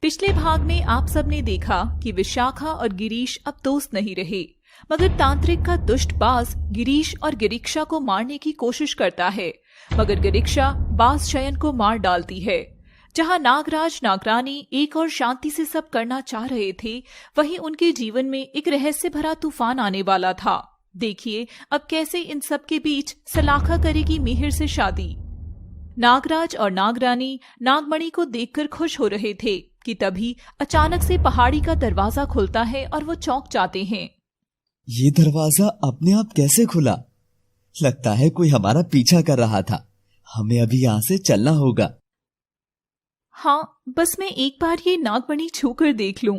पिछले भाग में आप सबने देखा कि विशाखा और गिरीश अब दोस्त नहीं रहे, मगर तांत्रिक का दुष्ट बाज गिरीश और गिरिक्षा को मारने की कोशिश करता है, मगर गिरिक्षा बाज शयन को मार डालती है। जहां नागराज नागरानी एक और शांति से सब करना चाह रहे थे, वहीं उनके जीवन में एक रहस्य भरा तूफान आने वाला था। देखिए अब कैसे इन सब के बीच सलाखा करेगी मिहिर से शादी। नागराज और नागरानी नागमणि को देखकर खुश हो रहे थे कि तभी अचानक से पहाड़ी का दरवाजा खुलता है और वो चौंक जाते हैं। ये दरवाजा अपने आप कैसे खुला? लगता है कोई हमारा पीछा कर रहा था। हमें अभी यहाँ से चलना होगा। हाँ, बस मैं एक बार ये नागमणि छू कर देख लूं।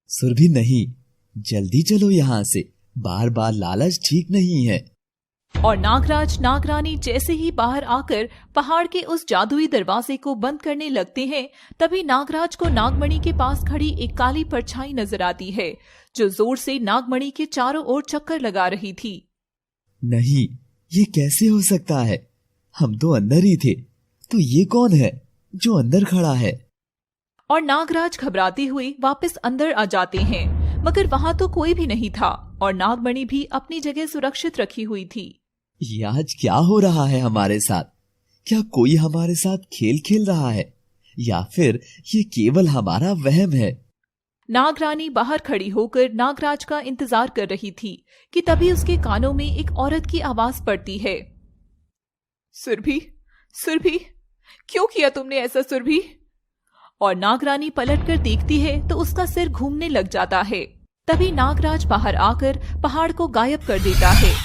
सुरभि नहीं, जल्दी चलो यहाँ से। बार बार लालच ठीक नहीं है। और नागराज नागरानी जैसे ही बाहर आकर पहाड़ के उस जादुई दरवाजे को बंद करने लगते हैं, तभी नागराज को नागमणि के पास खड़ी एक काली परछाई नजर आती है, जो जोर से नागमणि के चारों ओर चक्कर लगा रही थी। नहीं, ये कैसे हो सकता है? हम तो अंदर ही थे, तो ये कौन है जो अंदर खड़ा है? और नागराज घबराते हुए वापस अंदर आ जाते हैं, मगर वहां तो कोई भी नहीं था और नागमणि भी अपनी जगह सुरक्षित रखी हुई थी। ये आज क्या हो रहा है हमारे साथ? क्या कोई हमारे साथ खेल खेल रहा है, या फिर ये केवल हमारा वहम है? नागरानी बाहर खड़ी होकर नागराज का इंतजार कर रही थी कि तभी उसके कानों में एक औरत की आवाज पड़ती है। सुरभि, सुरभि, क्यों किया तुमने ऐसा सुरभि? और नागरानी पलटकर देखती है तो उसका सिर घूमने लग जाता है। तभी नागराज बाहर आकर पहाड़ को गायब कर देता है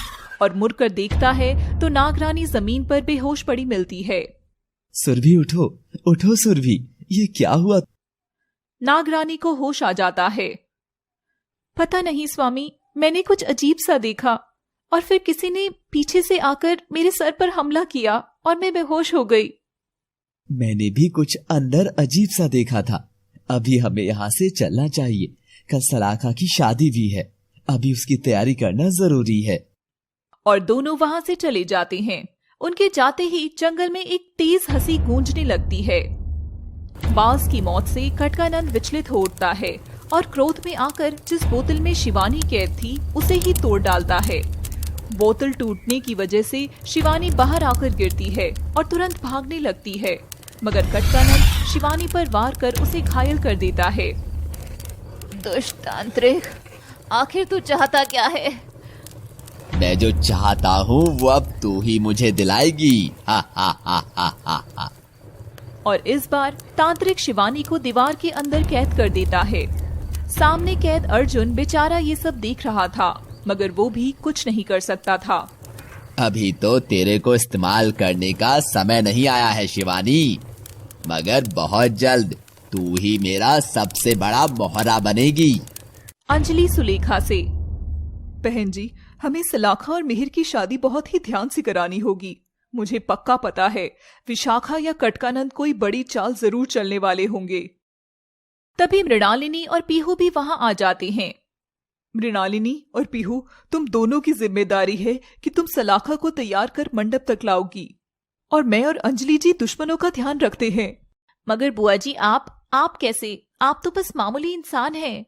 और मुड़कर देखता है तो नागरानी जमीन पर बेहोश पड़ी मिलती है। सुरभि उठो, उठो सुरभि, ये क्या हुआ? नागरानी को होश आ जाता है। पता नहीं स्वामी, मैंने कुछ अजीब सा देखा और फिर किसी ने पीछे से आकर मेरे सर पर हमला किया और मैं बेहोश हो गई। मैंने भी कुछ अंदर अजीब सा देखा था। अभी हमें यहाँ से चलना चाहिए। कल सलाखा की शादी भी है, अभी उसकी तैयारी करना जरूरी है। और दोनों वहां से चले जाते हैं। उनके जाते ही जंगल में एक तेज हंसी गूंजने लगती है। बाज की मौत से खटकानंद विचलित हो उठता है और क्रोध में आकर जिस बोतल में शिवानी कैद थी उसे ही तोड़ डालता है। बोतल टूटने की वजह से शिवानी बाहर आकर गिरती है और तुरंत भागने लगती है, मगर खटकानंद शिवानी पर वार कर उसे घायल कर देता है। दुष्ट तांत्रिक, आखिर तू चाहता क्या है? मैं जो चाहता हूँ वो अब तू ही मुझे दिलाएगी। हा हा हा हा हा हा। और इस बार तांत्रिक शिवानी को दीवार के अंदर कैद कर देता है। सामने कैद अर्जुन बेचारा ये सब देख रहा था, मगर वो भी कुछ नहीं कर सकता था। अभी तो तेरे को इस्तेमाल करने का समय नहीं आया है शिवानी, मगर बहुत जल्द तू ही मेरा सबसे बड़ा मोहरा बनेगी। अंजलि सुलेखा से। बहन जी, हमें सलाखा और मिहिर की शादी बहुत ही ध्यान से करानी होगी। मुझे पक्का पता है विशाखा या खटकानंद कोई बड़ी चाल जरूर चलने वाले होंगे। तभी मृणालिनी और पीहू भी वहां आ जाते हैं। मृणालिनी और पीहू, तुम दोनों की जिम्मेदारी है कि तुम सलाखा को तैयार कर मंडप तक लाओगी, और मैं और अंजलि जी दुश्मनों का ध्यान रखते हैं। मगर बुआ जी आप कैसे? आप तो बस मामूली इंसान हैं।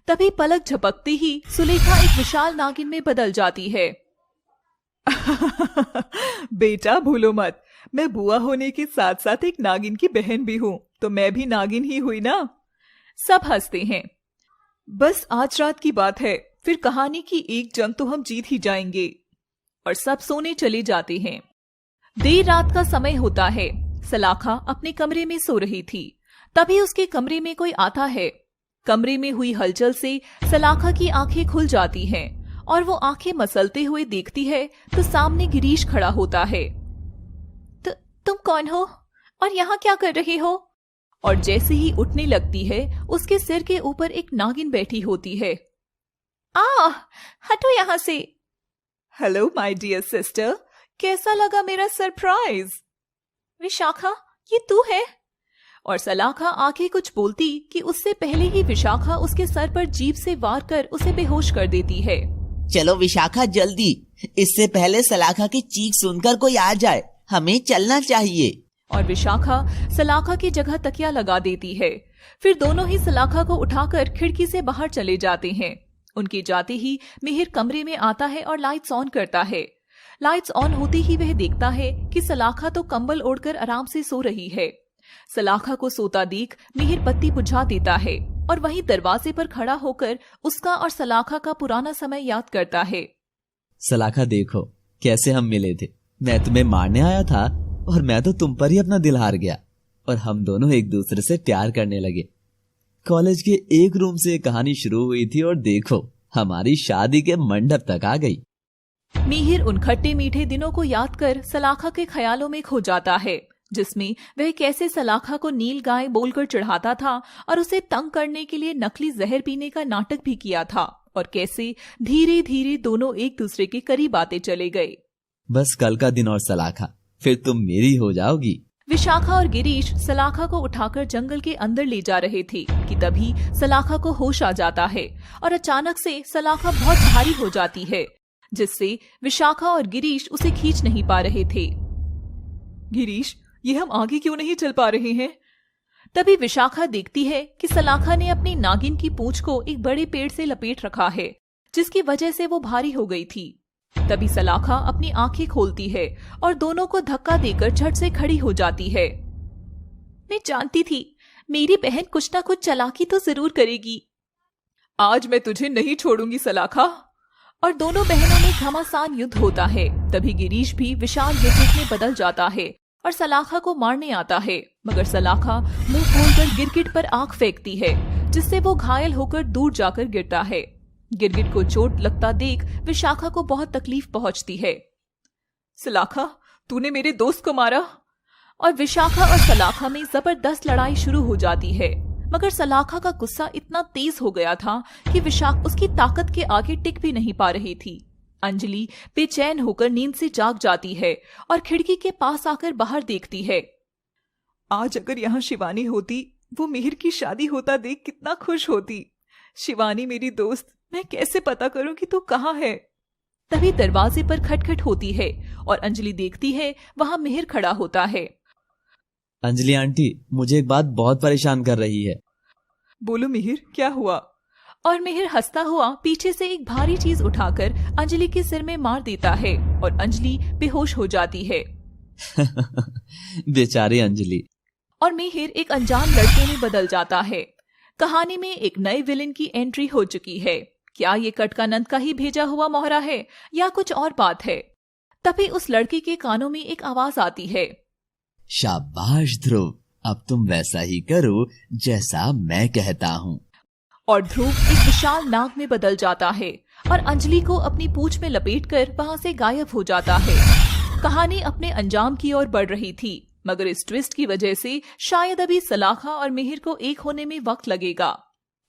तभी पलक झपकते ही सुलेखा एक विशाल नागिन में बदल जाती है। बेटा भूलो मत, मैं बुआ होने के साथ साथ एक नागिन की बहन भी हूँ, तो मैं भी नागिन ही हुई ना। सब हंसते हैं। बस आज रात की बात है, फिर कहानी की एक जंग तो हम जीत ही जाएंगे। और सब सोने चले जाते हैं। देर रात का समय होता है। सलाखा अपने कमरे में सो रही थी। तभी उसके कमरे में कोई आता है। कमरे में हुई हलचल से सलाखा की आंखें खुल जाती हैं और वो आंखें मसलते हुए देखती है तो सामने गिरीश खड़ा होता है। तुम कौन हो और यहाँ क्या कर रहे हो? और जैसे ही उठने लगती है, उसके सिर के ऊपर एक नागिन बैठी होती है। हटो यहाँ से। हेलो माय डियर सिस्टर, कैसा लगा मेरा सरप्राइज? विशाखा, ये तू है? और सलाखा आगे कुछ बोलती कि उससे पहले ही विशाखा उसके सर पर जीभ से वार कर उसे बेहोश कर देती है। चलो विशाखा जल्दी, इससे पहले सलाखा की चीख सुनकर कोई आ जाए, हमें चलना चाहिए। और विशाखा सलाखा की जगह तकिया लगा देती है। फिर दोनों ही सलाखा को उठाकर खिड़की से बाहर चले जाते हैं। उनके जाते ही मिहिर कमरे में आता है और लाइट्स ऑन करता है। लाइट्स ऑन होते ही वह देखता है कि सलाखा तो कंबल ओढ़कर आराम से सो रही है। सलाखा को सोता देख मिहिर बत्ती बुझा देता है और वहीं दरवाजे पर खड़ा होकर उसका और सलाखा का पुराना समय याद करता है। सलाखा देखो कैसे हम मिले थे। मैं तुम्हें मारने आया था और मैं तो तुम पर ही अपना दिल हार गया और हम दोनों एक दूसरे से प्यार करने लगे। कॉलेज के एक रूम से कहानी शुरू हुई थी और देखो हमारी शादी के मंडप तक आ गई। मिहिर उन खट्टे मीठे दिनों को याद कर सलाखा के ख्यालों में खो जाता है, जिसमें वह कैसे सलाखा को नील गाय बोलकर चढ़ाता था और उसे तंग करने के लिए नकली जहर पीने का नाटक भी किया था और कैसे धीरे धीरे दोनों एक दूसरे के करीब आते चले गए। बस कल का दिन और सलाखा, फिर तुम मेरी हो जाओगी। विशाखा और गिरीश सलाखा को उठाकर जंगल के अंदर ले जा रहे थे कि तभी सलाखा को होश आ जाता है और अचानक से सलाखा बहुत भारी हो जाती है, जिससे विशाखा और गिरीश उसे खींच नहीं पा रहे थे। गिरीश, ये हम आगे क्यों नहीं चल पा रहे हैं? तभी विशाखा देखती है कि सलाखा ने अपनी नागिन की पूंछ को एक बड़े पेड़ से लपेट रखा है, जिसकी वजह से वो भारी हो गई थी। तभी सलाखा अपनी आंखें खोलती है और दोनों को धक्का देकर झट से खड़ी हो जाती है। मैं जानती थी मेरी बहन कुछ ना कुछ चालाकी तो जरूर करेगी। आज मैं तुझे नहीं छोड़ूंगी सलाखा। और दोनों बहनों में घमासान युद्ध होता है। तभी गिरीश भी विशाल गिरगिट में बदल जाता है और सलाखा को मारने आता है, मगर सलाखा मुंह खोलकर गिरगिट पर आंख फेंकती है, जिससे वो घायल होकर दूर जाकर गिरता है। गिरगिट को चोट लगता देख विशाखा को बहुत तकलीफ पहुंचती है। सलाखा, तूने मेरे दोस्त को मारा। और विशाखा और सलाखा में जबरदस्त लड़ाई शुरू हो जाती है, मगर सलाखा का गुस्सा इतना तेज हो गया था कि विशाखा उसकी ताकत के आगे टिक भी नहीं पा रही थी। अंजलि बेचैन होकर नींद से जाग जाती है और खिड़की के पास आकर बाहर देखती है। आज अगर यहाँ शिवानी होती, वो मिहिर की शादी होता देख कितना खुश होती। शिवानी मेरी दोस्त, मैं कैसे पता करूं कि तू कहाँ है? तभी दरवाजे पर खटखट होती है और अंजलि देखती है वहां मिहिर खड़ा होता है। अंजलि आंटी, मुझे एक बात बहुत परेशान कर रही है। बोलो मिहिर, क्या हुआ? और मिहिर हंसता हुआ पीछे से एक भारी चीज उठाकर अंजलि के सिर में मार देता है और अंजलि बेहोश हो जाती है। बेचारी अंजलि। और मिहिर एक अनजान लड़के में बदल जाता है। कहानी में एक नए विलेन की एंट्री हो चुकी है। क्या ये कटकानंद का ही भेजा हुआ मोहरा है या कुछ और बात है? तभी उस लड़के के कानों में एक आवाज आती है। शाबाश ध्रुव, अब तुम वैसा ही करो जैसा मैं कहता हूँ। और ध्रुव एक विशाल नाग में बदल जाता है और अंजलि को अपनी पूंछ में लपेटकर वहां से गायब हो जाता है। कहानी अपने अंजाम की ओर बढ़ रही थी, मगर इस ट्विस्ट की वजह से शायद अभी सलाखा और मिहिर को एक होने में वक्त लगेगा।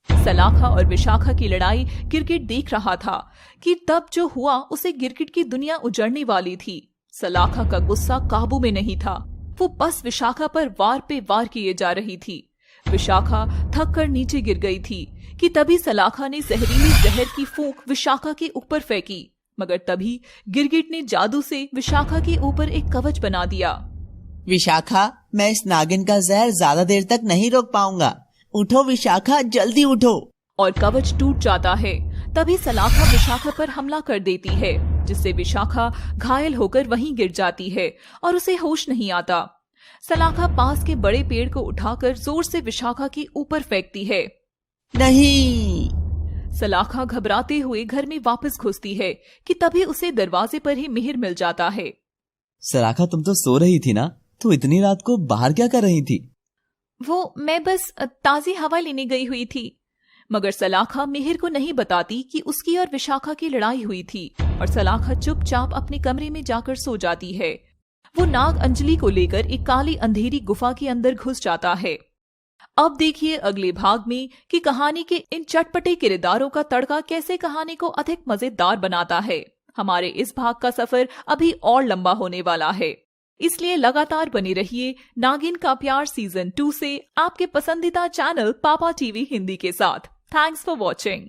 सलाखा और विशाखा की लड़ाई गिरगिट देख रहा था कि तब जो हुआ उसे गिरगिट की दुनिया उजड़ने वाली थी। सलाखा का गुस्सा काबू में नहीं था, वो बस विशाखा पर वार पे वार किए जा रही थी। विशाखा थक कर नीचे गिर गई थी कि तभी सलाखा ने जहरीली जहर की फूंक विशाखा के ऊपर फेंकी, मगर तभी गिरगिट ने जादू से विशाखा के ऊपर एक कवच बना दिया। विशाखा, मैं इस नागिन का जहर ज्यादा देर तक नहीं रोक पाऊंगा। उठो विशाखा, जल्दी उठो। और कवच टूट जाता है। तभी सलाखा विशाखा पर हमला कर देती है, जिससे विशाखा घायल होकर वहीं गिर जाती है और उसे होश नहीं आता। सलाखा पास के बड़े पेड़ को उठाकर जोर से विशाखा के ऊपर फेंकती है। नहीं। सलाखा घबराते हुए घर में वापस घुसती है कि तभी उसे दरवाजे पर ही मिहिर मिल जाता है। सलाखा, तुम तो सो रही थी ना? तो इतनी रात को बाहर क्या कर रही थी? वो मैं बस ताजी हवा लेने गई हुई थी। मगर सलाखा मिहिर को नहीं बताती कि उसकी और विशाखा की लड़ाई हुई थी और सलाखा चुपचाप अपने कमरे में जाकर सो जाती है। वो नाग अंजलि को लेकर एक काली अंधेरी गुफा के अंदर घुस जाता है। अब देखिए अगले भाग में कि कहानी के इन चटपटे किरदारों का तड़का कैसे कहानी को अधिक मजेदार बनाता है। हमारे इस भाग का सफर अभी और लंबा होने वाला है, इसलिए लगातार बने रहिए नागिन का प्यार सीजन 2 से आपके पसंदीदा चैनल पापा टीवी हिंदी के साथ। Thanks for watching.